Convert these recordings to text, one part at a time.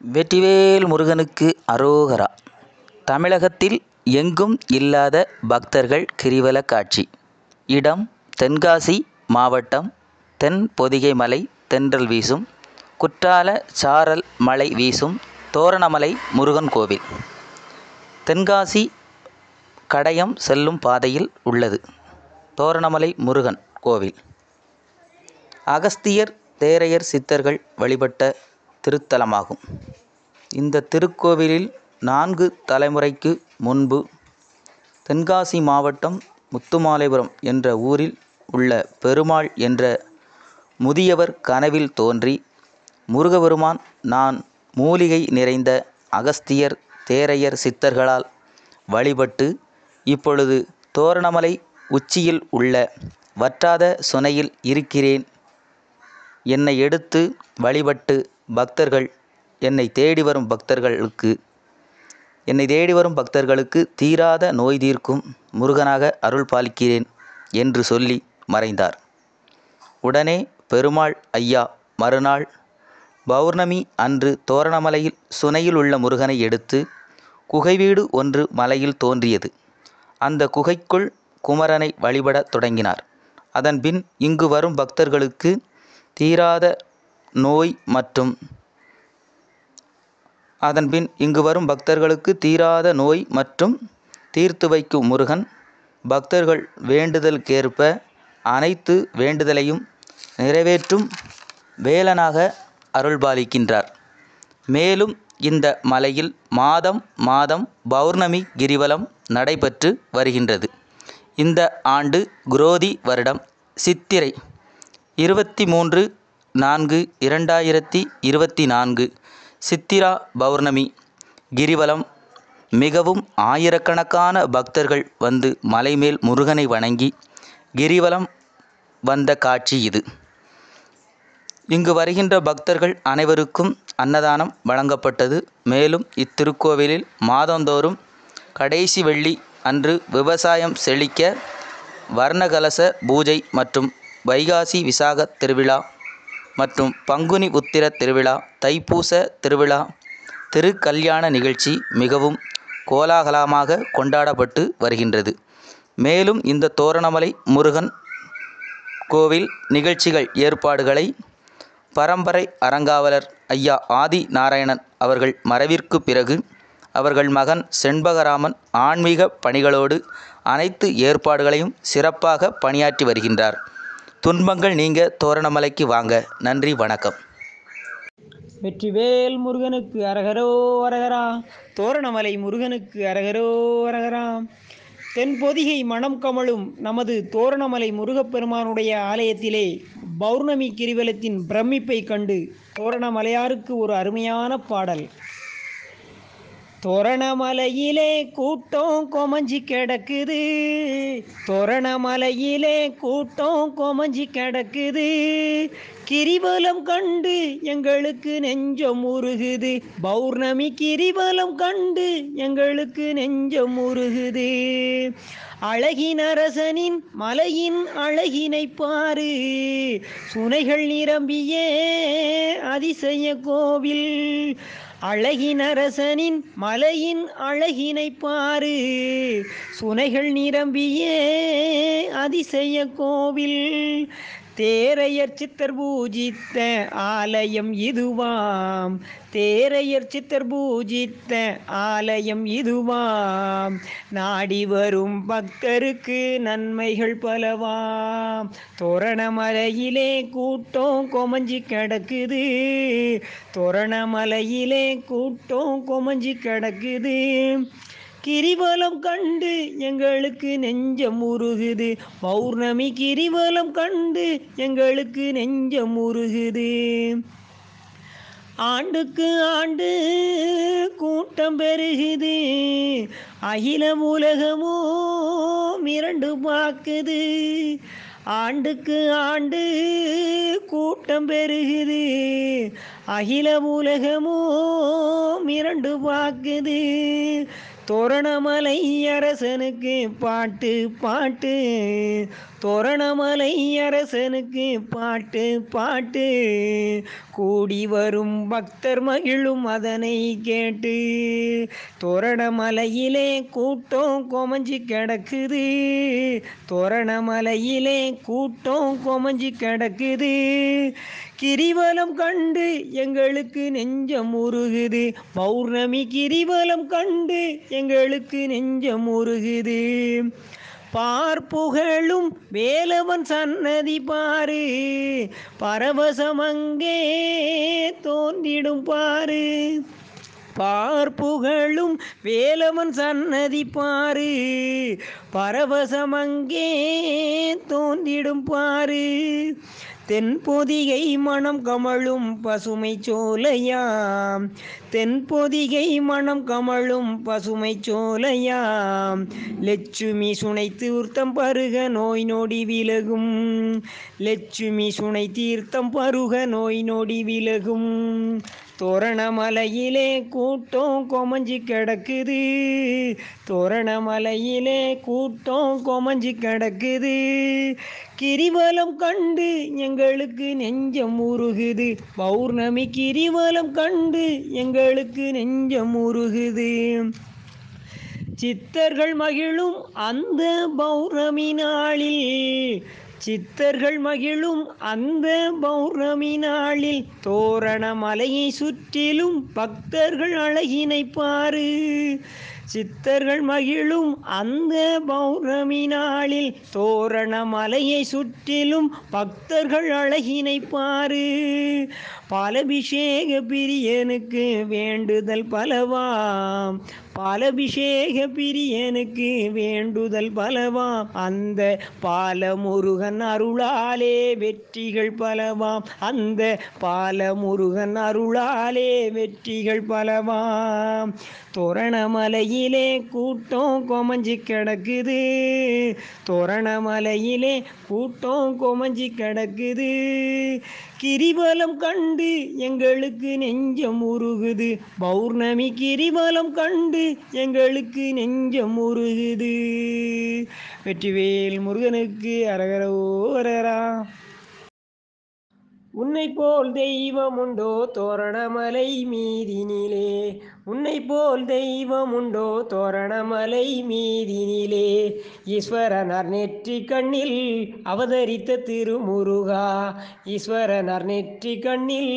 வெற்றிவேல் முருகனுக்கு அரோகரா. தமிழகத்தில் எங்கும் இல்லாத பக்தர்கள் கிரிவல காட்சி. இடம் தென்காசி மாவட்டம் தென் பொதிகை மலை தென்றல் வீசும் குற்றால சாரல் மலை வீசும் தோரணமலை முருகன் கோவில். தென்காசி கடையம் செல்லும் பாதையில் உள்ளது தோரணமலை முருகன் கோவில். அகஸ்தியர் தேரையர் சித்தர்கள் வழிபட்ட திருத்தலமாகும். இந்த திருக்கோவிலில் 4 தலைமுறைக்கு முன்பு தென்காசி மாவட்டம் முத்துமாலைபுரம் என்ற ஊரில் உள்ள பெருமாள் என்ற முதியவர் கனவில் தோன்றி, முருகபெருமான் நான் மூலிகை நிறைந்த அகஸ்தியர் தேரையர் சித்தர்களால் வழிபட்டு இப்பொழுது தோரணமலை உச்சியில் உள்ள வற்றாத சுனையில் இருக்கிறேன். என்னை எடுத்து வழிபட்டு என்னை தேடி வரும் பக்தர்களுக்கு தீராத நோய் தீர்க்கும் முருகனாக அருள் பாலிக்கிறேன் என்று சொல்லி மறைந்தார். உடனே பெருமாள் ஐயா மறுநாள் பௌர்ணமி அன்று தோரணமலையில் சுனையில் உள்ள முருகனை எடுத்து குகை வீடு ஒன்று மலையில் தோன்றியது. அந்த குகைக்குள் குமரனை வழிபடத் தொடங்கினார். அதன்பின் இங்கு வரும் பக்தர்களுக்கு தீராத நோய் மற்றும் தீர்த்து வைக்கும் முருகன் பக்தர்கள் வேண்டுதலுக்கேற்ப அனைத்து வேண்டுதலையும் நிறைவேற்றும் வேலனாக அருள்பாலிக்கின்றார். மேலும் இந்த மலையில் மாதம் மாதம் பௌர்ணமி கிரிவலம் நடைபெற்று வருகின்றது. இந்த ஆண்டு குரோதி வருடம் சித்திரை 23/4/2024 சித்திரா பௌர்ணமி கிரிவலம் மிகவும் ஆயிரக்கணக்கான பக்தர்கள் வந்து மலைமேல் முருகனை வணங்கி கிரிவலம் வந்த காட்சி இது. இங்கு வருகின்ற பக்தர்கள் அனைவருக்கும் அன்னதானம் வழங்கப்பட்டது. மேலும் இத்திருக்கோவிலில் மாதந்தோறும் கடைசி வெள்ளி அன்று விவசாயம் செழிக்க வர்ணகலச பூஜை மற்றும் வைகாசி விசாக திருவிழா மற்றும் பங்குனி உத்திர திருவிழா, தைப்பூச திருவிழா, திருக்கல்யாண நிகழ்ச்சி மிகவும் கோலாகலமாக கொண்டாடப்பட்டு வருகின்றது. மேலும் இந்த தோரணமலை முருகன் கோவில் நிகழ்ச்சிகள் ஏற்பாடுகளை பரம்பரை அறங்காவலர் ஐயா ஆதி நாராயணன் அவர்கள் மறைவிற்கு பிறகு அவர்கள் மகன் செண்பகராமன் ஆன்மீக பணிகளோடு அனைத்து ஏற்பாடுகளையும் சிறப்பாக பணியாற்றி வருகின்றார். துன்பங்கள் நீங்க தோரணமலைக்கு வாங்க. நன்றி, வணக்கம். வெற்றிவேல் முருகனுக்கு அரகரோ அரகரா. தோரணமலை முருகனுக்கு அரகரோ அரகரா. தென்பொதிகை மனம் கமழும் நமது தோரணமலை முருகப்பெருமானுடைய ஆலயத்திலே பௌர்ணமி கிரிவலத்தின் பிரமிப்பை கண்டு தோரணமலையாருக்கு ஒரு அருமையான பாடல். தோரணமலையிலே கூட்டம் கொமஞ்சி கிடக்குது, தோரணமலையிலே கூட்டம் கொமஞ்சி கிடக்குது, கிரிவலம் கண்டு எங்களுக்கு நெஞ்சம் உருகுது, பௌர்ணமி கிரிவலம் கண்டு எங்களுக்கு நெஞ்சம் உருகுது. அழகின் அரசனின் மலையின் அழகினை பாரு, சுனைகள் நிரம்பியே அதிசய கோவில். அழகின் அரசனின் மலையின் அழகினை பாரு, சுனைகள் நிரம்பியே அதிசய கோவில். தேரையர் சித்தர் பூஜித்த ஆலயம் இதுவாம், தேரையர் சித்தர் பூஜித்த ஆலயம் இதுவாம், நாடி வரும் பக்தருக்கு நன்மைகள் பலவாம். தோரணமலையிலே கூட்டம் கொமஞ்சி கிடக்குது, தோரணமலையிலே கூட்டம் கொமஞ்சி கிடக்குது, கிரிவலம் கண்டு எங்களுக்கு நெஞ்சம் உருகுது, பௌர்ணமி கிரிவலம் கண்டு எங்களுக்கு நெஞ்சம் உருகுது. ஆண்டுக்கு ஆண்டு கூட்டம் பெருகுது, அகில உலகமோ மிரண்டு பார்க்குது. ஆண்டுக்கு ஆண்டு கூட்டம் பெருகுது, அகில உலகமோ மிரண்டு பார்க்குது. தோரணமலை அரசனுக்கு பாட்டு பாட்டு, தோரணமலை அரசனுக்கு பாட்டு பாட்டு கூடி வரும் பக்தர் மகிழும் அதனை கேட்டு. தோரணமலையிலே கூட்டம் கொமஞ்சி கிடக்குது, தோரணமலையிலே கூட்டம் கொமஞ்சி கிடக்குது. கிரிவலம் கண்டு எங்களுக்கு நெஞ்சம் உருகுது, பௌர்ணமி கிரிவலம் கண்டு எங்களுக்கு நெஞ்சம் உருகுது. பார்ப்புகழும் வேலவன் சன்னதி பாரு, பரவசமங்கே தோன்றிடும் பாரு. பார்ப்புகழும் வேலவன் சன்னதி பாரு, பரவசமங்கே தோன்றிடும் பாரு. தென்பொதிகை மனம் கமழும் பசுமை சோலையாம், தென்பொதிகை மனம் கமழும் பசுமை சோலையாம். லட்சுமி சுனை தீர்த்தம் பருக நோய் நொடி விலகும், லட்சுமி சுனை தீர்த்தம் பருக நோய் நொடி விலகும். தோரணமலையிலே கூட்டம் கொமஞ்சி கிடக்குது, தோரணமலையிலே கூட்டம் கொமஞ்சி கிடக்குது. கிரிவலம் கண்டு எங்களுக்கு நெஞ்சம் உருகுது, பௌர்ணமி கிரிவலம் கண்டு எங்களுக்கு நெஞ்சம் உருகுது. சித்தர்கள் மகிழும் அந்த பௌர்ணமி நாளில், சித்தர்கள் மகிழும் அந்த பௌர்ணமி நாளில். தோரணமலையை சுற்றிலும் பக்தர்கள் அழகினை பாரு, சித்தர்கள் மகிழும் அந்த பௌர்ணமி நாளில். தோரணமலையை சுற்றிலும் பக்தர்கள் அழகினை பாரு. பாலபிஷேக பிரியனுக்கு வேண்டுதல் பலவாம், பாலபிஷேக பிரியனுக்கு வேண்டுதல் பலவாம். அந்த பாலமுருகன் அருளாலே வெற்றிகள் பலவாம், அந்த பாலமுருகன் அருளாலே வெற்றிகள் பலவாம். தோரணமலையிலே கூட்டம் கொமஞ்சி கிடக்குது, தோரணமலையிலே கூட்டம் கொமஞ்சி கிடக்குது. கிரிவலம் கண்டு எங்களுக்கு நெஞ்சம் உருகுது, பௌர்ணமி கிரிவலம் கண்டு எங்களுக்கு நெஞ்சம் உருகுது. வெற்றிவேல் முருகனுக்கு அரகரோரரா. உன்னை போல் தெய்வம் உண்டோ தோரணமலை மீதினிலே, உன்னை போல் தெய்வம் உண்டோ தோரணமலை மீதினிலே. ஈஸ்வரனார் நெற்றி கண்ணில் அவதரித்த திருமுருகா, ஈஸ்வரனார் நெற்றி கண்ணில்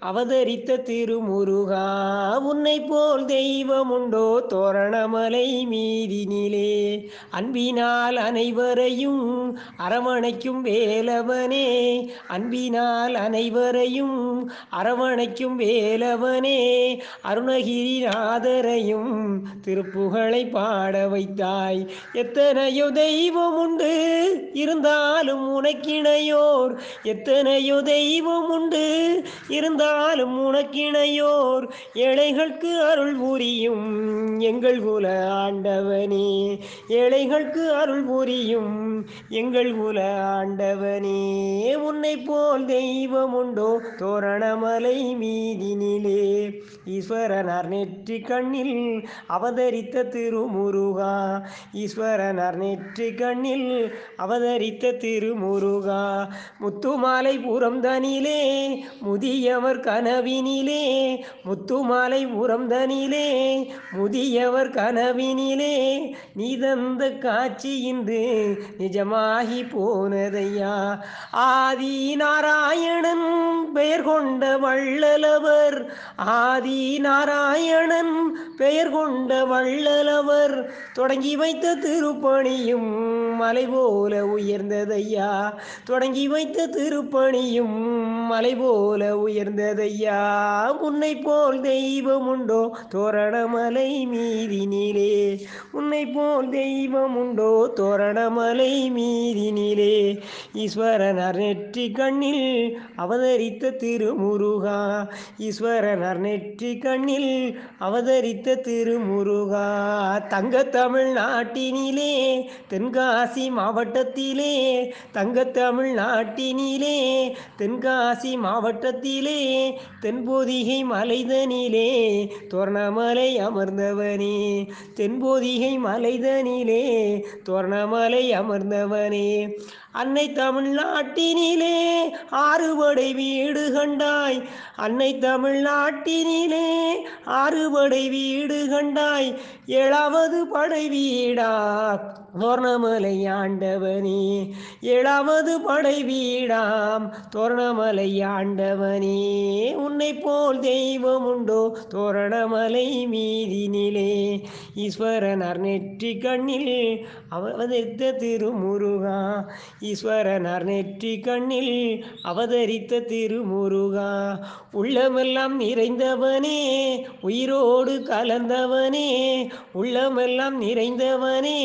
அவதரித்த திருமுருகா. உன்னை போல் தெய்வம் உண்டோ தோரணமலை மீதினிலே. அன்பினால் அனைவரையும் அரவணைக்கும் வேலவனே, அன்பினால் அனைவரையும் அரவணைக்கும் வேலவனே. அருணகிரிநாதரையும் திருப்புகழை பாட வைத்தாய். எத்தனையோ தெய்வம் உண்டு இருந்தாலும் உனக்கிணையோர், எத்தனையோ தெய்வம் உண்டு இருந்தாலும் உனக்கிணையோர். ஏழைகளுக்கு அருள் புரியும் எங்கள் குல ஆண்டவனே, ஏழைகளுக்கு அருள் புரியும் எங்கள் குல ஆண்டவனே. உன்னை போல் தெய்வம் உண்டோ தோரணமலை மீதினிலே. ஈஸ்வரனார் நெற்றி கண்ணில் அவதரித்த திருமுருகா, ஈஸ்வரனார் நெற்றி கண்ணில் அவதரித்த திருமுருகா. முத்துமாலை புறம் தனிலே முதியவர் கனவினிலே, முத்துமாலை புறம் தனிலே முதியவர் கனவினிலே. நீ தந்த காட்சி இன்று நிஜமாகி போனதையா. ஆதி நாராயணன் பெயர் கொண்ட வள்ளலவர், ஆதி நாராயணன் பெயர் கொண்ட வள்ளலவர். தொடங்கி வைத்த திருப்பணியும் மலை போல உயர்ந்ததையா, தொடங்கி வைத்த திருப்பணியும் மலை போல உயர்ந்ததையா. உன்னை போல் தெய்வம் உண்டோ தோரணமலை மீதினிலே, உன்னை போல் தெய்வம் உண்டோ தோரணமலை மீதினிலே. ஈஸ்வரனார் நெற்றி கண்ணில் அவதரித்த திருமுருகா, ஈஸ்வரனார் நெற்றி கண்ணில் அவதரித்த திருமுருகா. தங்க தமிழ்நாட்டினிலே தென்காசி மாவட்டத்திலே, தங்க தமிழ்நாட்டினிலே தென்காசி மாவட்டத்திலே. தென்பொதிகை மலைதனிலே தோரணமலை அமர்ந்தவனே, தென்பொதிகை மலைதனிலே தோரணமலை அமர்ந்தவனே. அன்னை தமிழ்நாட்டினிலே ஆறுபடை வீடு கண்டாய். அன்னை தமிழ்நாட்டினிலே ஆறுபடை வீடு கண்டாய். ஏழாவது படை வீடா தோரணமலை ஆண்டவனே. ஏழாவது படை வீடாம் தோரணமலை ஆண்டவனே. உன்னை போல் தெய்வம் உண்டோ தோரணமலை மீதினிலே. ஈஸ்வரனார் நெற்றி கண்ணில் அவதரித்த திருமுருகா. ஈஸ்வரனார் நெற்றி கண்ணில் அவதரித்த திருமுருகா. உள்ளமெல்லாம் நிறைந்தவனே உயிரோடு கலந்தவனே. உள்ளமெல்லாம் நிறைந்தவனே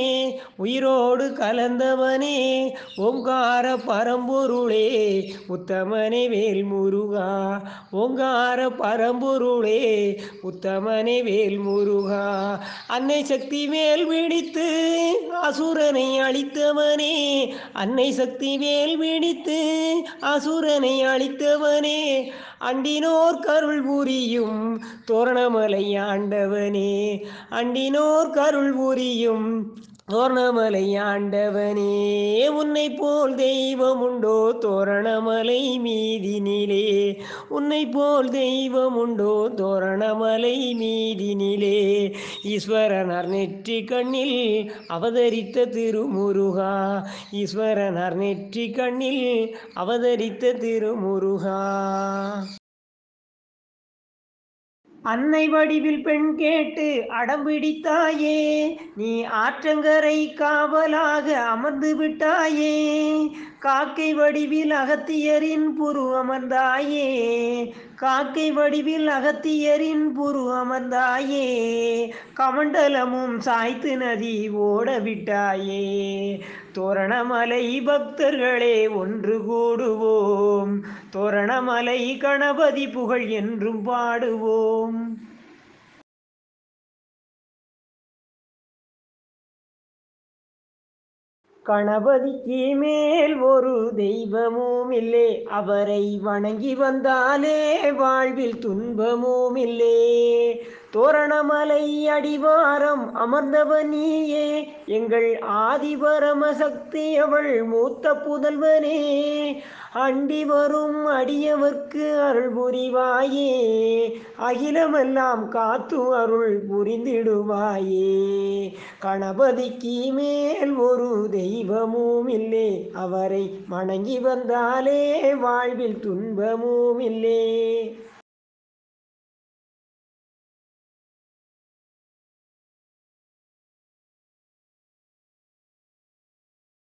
உயிரோடு கலந்தவனே. ஓங்கார பரம்பொருளே உத்தமனே வேல் முருகா. ஓங்கார பரம்பொருளே உத்தமனே வேல் முருகா. அன்னை சக்தி வேல் பிடித்து அசுரனை அழித்தவனே. அன்னை சக்தி வேல் பிடித்து அசுரனை அழித்தவனே. அண்டினோர் கருள் புரியும் தோரணமலை ஆண்டவனே. அண்டினோர் கருள் புரியும் தோரணமலை ஆண்டவனே. உன்னை போல் தெய்வம் உண்டோ தோரணமலை மீதினிலே. உன்னை போல் தெய்வம் உண்டோ தோரணமலை மீதினிலே. ஈஸ்வரனார் நெற்றி கண்ணில் அவதரித்த திருமுருகா. ஈஸ்வரனார் நெற்றி கண்ணில் அவதரித்த திருமுருகா. அன்னை வடிவில் பெண் கேட்டு அடம்பிடித்தாயே. நீ ஆற்றங்கரை காவலாக அமர்ந்து விட்டாயே. காக்கை வடிவில் அகத்தியரின் புரு அமர்ந்தாயே. காக்கை வடிவில் அகத்தியரின் புரு அமர்ந்தாயே. கமண்டலமும் சாய்த்து நதி ஓட விட்டாயே. தோரணமலை பக்தர்களே ஒன்று கூடுவோம். தோரணமலை கணபதி புகழ் என்றும் பாடுவோம். கணபதிக்கு மேல் ஒரு தெய்வமும் இல்லை. அவரை வணங்கி வந்தாலே வாழ்வில் துன்பமும் இல்லை. தோரணமலை அடிவாரம் அமர்ந்தவன் நீயே. எங்கள் ஆதிபரமசக்தி அவள் மூத்த புதல்வனே. அண்டி வரும் அடியவர்க்கு அருள் புரிவாயே. அகிலமெல்லாம் காத்து அருள் புரிந்திடுவாயே. கணபதிக்கு மேல் ஒரு தெய்வமும் இல்லை. அவரை வணங்கி வந்தாலே வாழ்வில் துன்பமும் இல்லை.